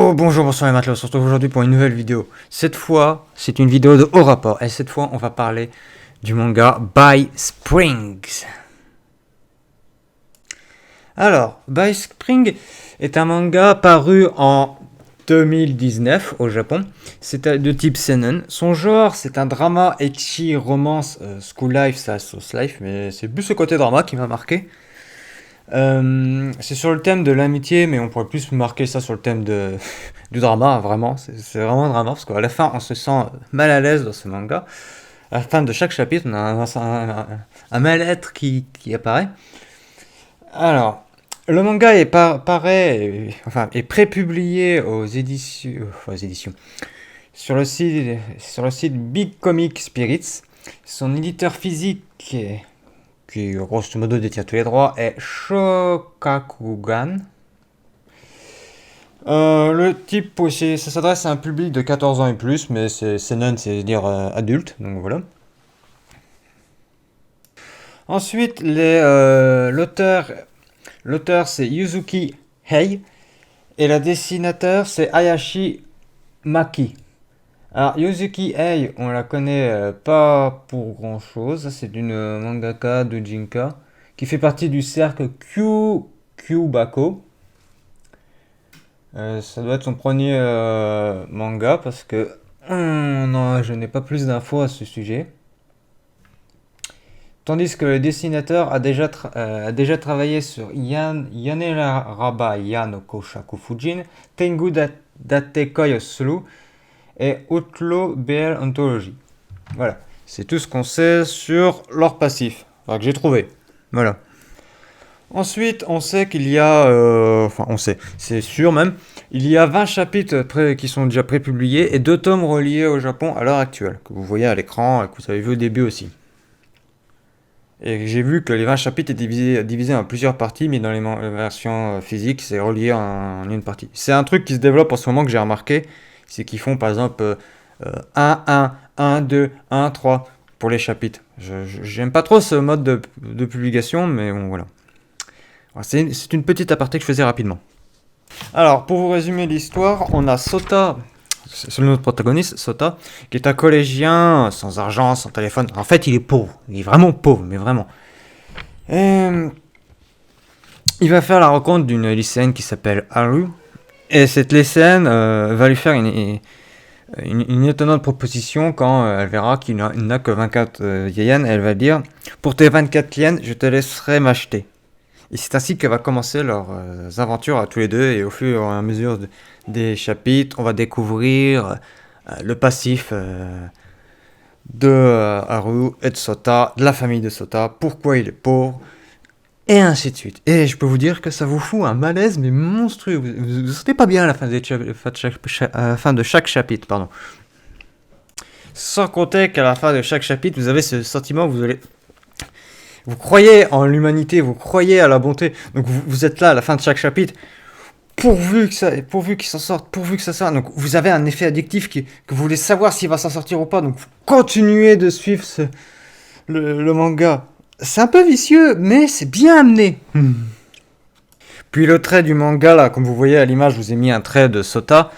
Oh bonjour, bonsoir les matelots, on se retrouve aujourd'hui pour une nouvelle vidéo. Cette fois, c'est une vidéo de haut rapport. Et cette fois, on va parler du manga By Springs. Alors, By Spring est un manga paru en 2019 au Japon. C'est de type seinen. Son genre, c'est un drama, ecchi, romance, school life, ça, sauce life, mais c'est plus ce côté drama qui m'a marqué. C'est sur le thème de l'amitié, mais on pourrait plus marquer ça sur le thème du drama, vraiment. C'est vraiment un drama, parce qu'à la fin, on se sent mal à l'aise dans ce manga. À la fin de chaque chapitre, on a un mal-être qui apparaît. Alors, le manga est pré-publié aux éditions. Sur le site Big Comic Spirits. Son éditeur physique qui grosso modo détient tous les droits, est Shokakugan. Le type, ça s'adresse à un public de 14 ans et plus, mais c'est seinen, c'est-à-dire adulte, donc voilà. Ensuite, l'auteur c'est Yuzuki Hei, et le dessinateur c'est Hayashi Maki. Alors, Yuzuki Hei, on la connaît pas pour grand chose. C'est une mangaka de Jinka qui fait partie du cercle Kyubako. Ça doit être son premier manga parce que non, je n'ai pas plus d'infos à ce sujet. Tandis que le dessinateur a déjà travaillé sur Yaneraba Yanoko Shaku Fujin, Tengu Date Koyosuru et Outlaw BL Anthology. Voilà, c'est tout ce qu'on sait sur leur passif, enfin, que j'ai trouvé. Voilà. Ensuite, on sait qu'il y a, c'est sûr même, il y a 20 chapitres qui sont déjà prépubliés et 2 tomes reliés au Japon à l'heure actuelle, que vous voyez à l'écran et que vous avez vu au début aussi. Et j'ai vu que les 20 chapitres étaient divisés en plusieurs parties, mais dans les versions physiques, c'est relié en une partie. C'est un truc qui se développe en ce moment que j'ai remarqué, c'est qu'ils font par exemple 1, 2, 1, 3 pour les chapitres. J'aime pas trop ce mode de publication, mais bon, voilà. C'est une petite aparté que je faisais rapidement. Alors, pour vous résumer l'histoire, on a Sota, c'est notre protagoniste, Sota, qui est un collégien sans argent, sans téléphone. En fait, il est pauvre. Il est vraiment pauvre, mais vraiment. Et il va faire la rencontre d'une lycéenne qui s'appelle Haru. Et cette lycéenne va lui faire une étonnante proposition quand elle verra qu'il n'a que 24 yens. Elle va dire, pour tes 24 yens, je te laisserai m'acheter. Et c'est ainsi que va commencer leurs aventures à tous les deux. Et au fur et à mesure des chapitres, on va découvrir le passif de Haru et de Sota, de la famille de Sota, pourquoi il est pauvre, et ainsi de suite. Et je peux vous dire que ça vous fout un malaise, mais monstrueux. Vous ne sentez pas bien à la fin de chaque chapitre, pardon. Sans compter qu'à la fin de chaque chapitre, vous avez ce sentiment, vous croyez en l'humanité, vous croyez à la bonté, donc vous êtes là à la fin de chaque chapitre, pourvu qu'il s'en sorte, pourvu que ça sorte. Donc vous avez un effet addictif que vous voulez savoir s'il va s'en sortir ou pas, donc vous continuez de suivre le manga. C'est un peu vicieux, mais c'est bien amené. Puis le trait du manga, là, comme vous voyez à l'image, je vous ai mis un trait de Sota.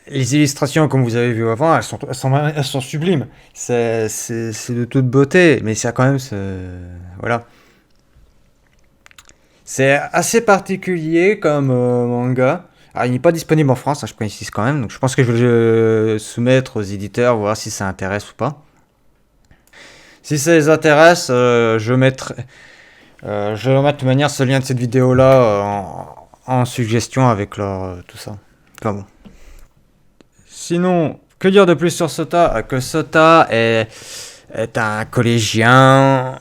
Les illustrations, comme vous avez vu avant, elles sont sublimes. C'est de toute beauté, mais ça quand même, voilà. C'est assez particulier comme manga. Alors, il n'est pas disponible en France, hein, je précise quand même. Donc je pense que je vais le soumettre aux éditeurs, voir si ça intéresse ou pas. Si ça les intéresse, je vais mettre de manière ce lien de cette vidéo-là en suggestion avec tout ça. Enfin bon. Sinon, que dire de plus sur Sota? Que Sota est un collégien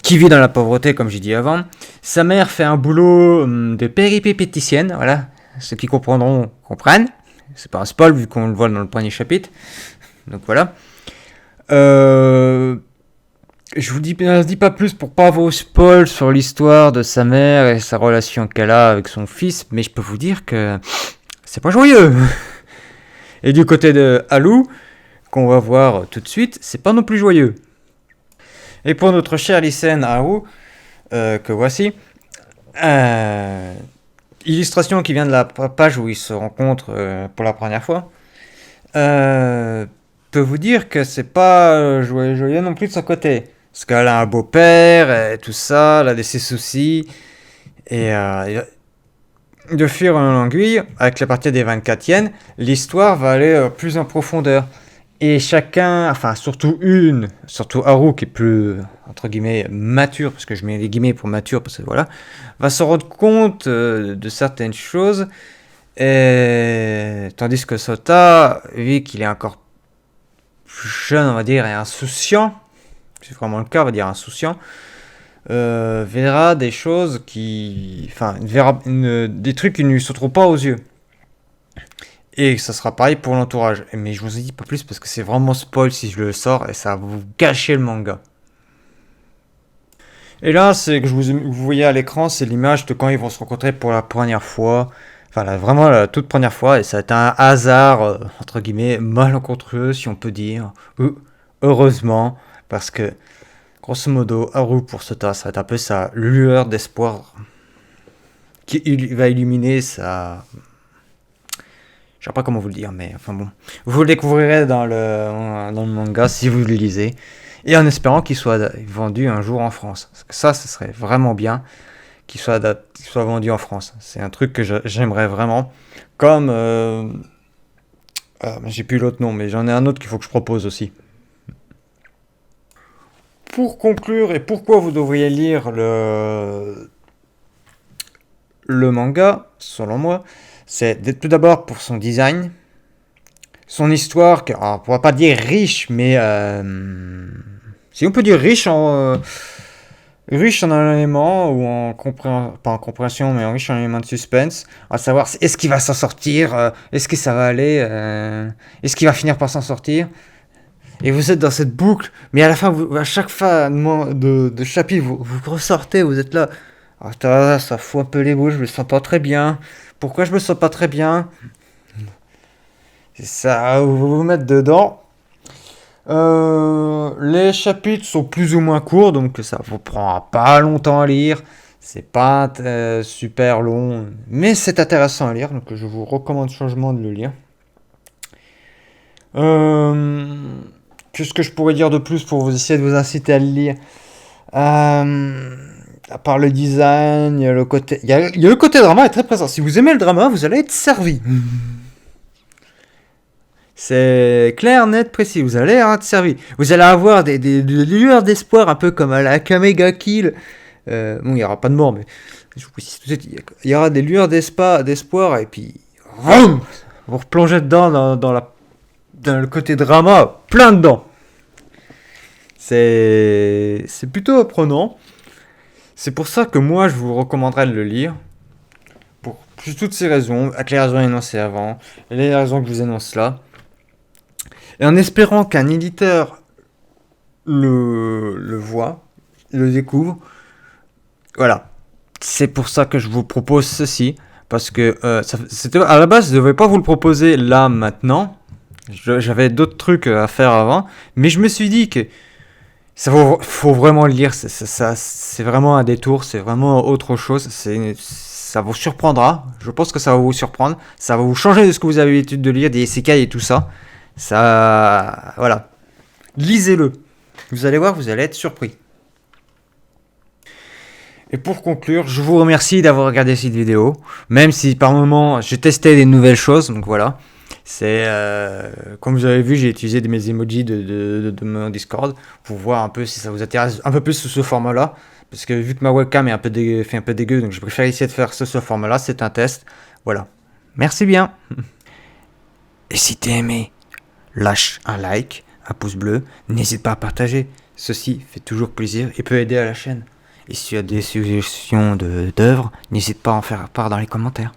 qui vit dans la pauvreté, comme j'ai dit avant. Sa mère fait un boulot de péripéticienne, voilà. Ceux qui comprendront, comprennent. C'est pas un spoil, vu qu'on le voit dans le premier chapitre. Donc voilà. Je vous dis pas plus pour pas vous spoil sur l'histoire de sa mère et sa relation qu'elle a avec son fils, mais je peux vous dire que c'est pas joyeux. Et du côté de Haru, qu'on va voir tout de suite, c'est pas non plus joyeux. Et pour notre chère lycéenne Haru, que voici, illustration qui vient de la page où ils se rencontrent pour la première fois, peut vous dire que c'est pas joyeux, joyeux non plus de son côté. Parce qu'elle a un beau-père, et tout ça, elle a ses soucis. Et de fil en aiguille, avec la partie des 24 yens, l'histoire va aller plus en profondeur. Et chacun, enfin surtout Haru qui est plus, entre guillemets, mature, parce que je mets les guillemets pour mature, parce que voilà, va se rendre compte de certaines choses. Et tandis que Sota, vu qu'il est encore plus jeune, on va dire, et insouciant, c'est vraiment le cas, on va dire insouciant, verra des choses qui, enfin, verra des trucs qui ne lui sauteront pas aux yeux. Et ça sera pareil pour l'entourage. Mais je vous en dis pas plus parce que c'est vraiment spoil si je le sors et ça va vous gâcher le manga. Et là, c'est que vous voyez à l'écran, c'est l'image de quand ils vont se rencontrer pour la première fois. Enfin, vraiment la toute première fois. Et ça va être un hasard, entre guillemets, malencontreux, si on peut dire. Heureusement, parce que, grosso modo, Haru pour Sota, ça va être un peu sa lueur d'espoir qui va illuminer sa... Je sais pas comment vous le dire, mais enfin bon. Vous le découvrirez dans le manga si vous le lisez. Et en espérant qu'il soit vendu un jour en France. Parce que ça, ce serait vraiment bien qu'il soit vendu en France. C'est un truc que j'aimerais vraiment. Comme... j'ai plus l'autre nom, mais j'en ai un autre qu'il faut que je propose aussi. Pour conclure, et pourquoi vous devriez lire le manga, selon moi, c'est tout d'abord pour son design, son histoire, on ne pourra pas dire riche, mais si on peut dire riche en éléments, ou pas en compréhension, mais en riche en éléments de suspense, à savoir est-ce qu'il va s'en sortir, est-ce que ça va aller, est-ce qu'il va finir par s'en sortir. Et vous êtes dans cette boucle, mais à la fin, à chaque fin de chapitre, vous ressortez, vous êtes là. Ah, ça fout un peu les bouches, je me sens pas très bien. Pourquoi je me sens pas très bien? C'est ça, vous mettre dedans. Les chapitres sont plus ou moins courts, donc ça vous prendra pas longtemps à lire. C'est pas super long, mais c'est intéressant à lire, donc je vous recommande changement de le lire. Qu'est-ce que je pourrais dire de plus pour vous essayer de vous inciter à le lire? À part le design, il y a le côté, il y a le côté drama est très présent. Si vous aimez le drama, vous allez être servi. C'est clair, net, précis. Vous allez être servi. Vous allez avoir des lueurs d'espoir, un peu comme à la Kamega Kill. Bon, il n'y aura pas de mort, mais je vous précise tout de suite, il y aura des lueurs d'espoir, et puis vous replongez dedans dans le côté drama, plein dedans. C'est plutôt apprenant. C'est pour ça que moi, je vous recommanderais de le lire. Pour toutes ces raisons, avec les raisons énoncées avant, et les raisons que je vous énonce là. Et en espérant qu'un éditeur le voit, le découvre. Voilà. C'est pour ça que je vous propose ceci. Parce que à la base, je ne devais pas vous le proposer là, maintenant. J'avais d'autres trucs à faire avant. Mais je me suis dit que ça faut vraiment le lire, c'est vraiment un détour, c'est vraiment autre chose, ça vous surprendra, je pense que ça va vous surprendre, ça va vous changer de ce que vous avez l'habitude de lire, des isekai et tout ça, voilà, lisez-le, vous allez voir, vous allez être surpris. Et pour conclure, je vous remercie d'avoir regardé cette vidéo, même si par moments j'ai testé des nouvelles choses, donc voilà. C'est comme vous avez vu, j'ai utilisé mes emojis de mon Discord pour voir un peu si ça vous intéresse un peu plus sous ce format-là. Parce que vu que ma webcam est fait un peu dégueu, donc je préfère essayer de faire ce format-là. C'est un test. Voilà. Merci bien. Et si t'es aimé, lâche un like, un pouce bleu. N'hésite pas à partager. Ceci fait toujours plaisir et peut aider à la chaîne. Et si tu as des suggestions d'œuvres, n'hésite pas à en faire part dans les commentaires.